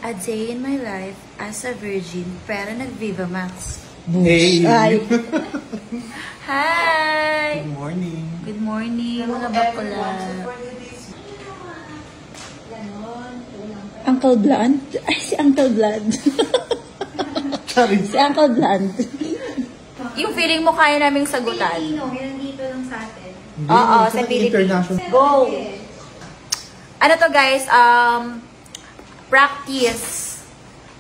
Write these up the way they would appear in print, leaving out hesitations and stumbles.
A day in my life as a virgin, pero nag-Viva Max. Hey! Hi! Hi! Good morning! Good morning, mga bakula. Uncle Blunt? Ay, si Uncle Blunt. Si Uncle Blunt. Yung feeling mo kaya naming sagutan. Filipino, yan dito lang sa atin. Oo, sa Pilipinas. Go! Ano to guys, practice.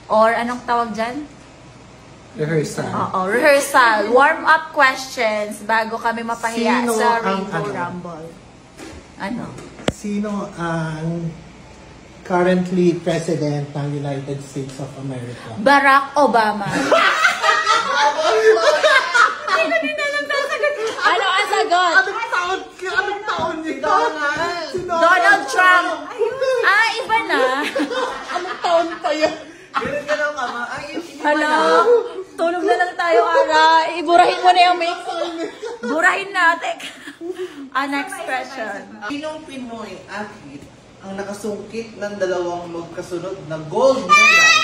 Or anong tawag dyan? Rehearsal. Oo, rehearsal. Warm-up questions bago kami mapahiya Sino sa ang Rainbow Rumble. Ano? Sino ang currently President ng United States of America? Barack Obama. Ano ang sagot? Anong taon nito? Donald Trump. Ah, iba na. Anong taon pa yan? Ganun ka lang, Ama. Hala, tulog na lang tayo, Ara. Iburahin mo na yung make. Burahin natin. Next question. Sinong Pinoy athlete ang nakasungkit ng dalawang magkasunod na gold medal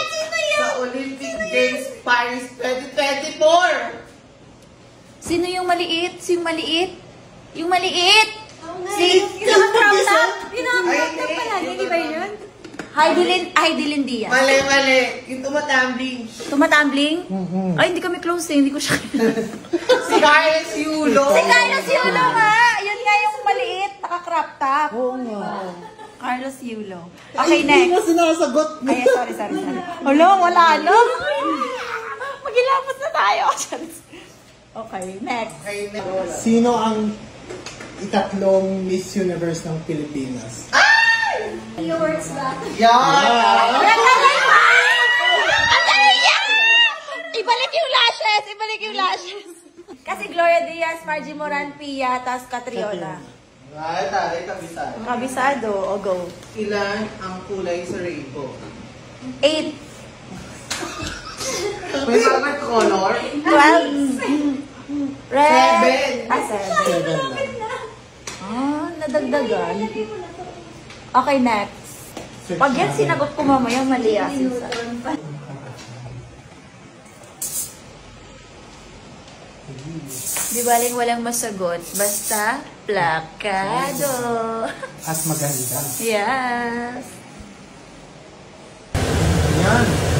sa Olympic Games Paris 2024? Sino yung maliit? Yung maliit? Yung maliit? Si Trump na? Pinaka-crop pala, hindi ba yun? Heidi Lindia. Mali. Yung tumatambling. Tumatumbling? Ay, hindi kami close eh. Hindi ko siya. Si Carlos Yulo. Si Carlos Yulo nga! Yun nga yung maliit. Naka-crop top. Oo nga. Carlos Yulo. Okay, next. Hindi mo sinasagot mo. Ay, sorry. Hala, wala na. Magilapos na tayo. Okay, next. Sino ang ikatlong Miss Universe ng Pilipinas? Few words back. Yan! Ibalik yung lashes! Kasi Gloria Diaz, Margie Moran, Pia, tas Catriona. Ay, taray, kabisado. Kabisado, o go. Ilan ang kulay sa rainbow? 8, May favorite color? 12, red, 7. 7 lang. Nadagdagan. Okay, next. Pag yan sinagot ko mamaya, mali Di baling walang masagot. Basta, plakado. At maganda. Yes. Yan.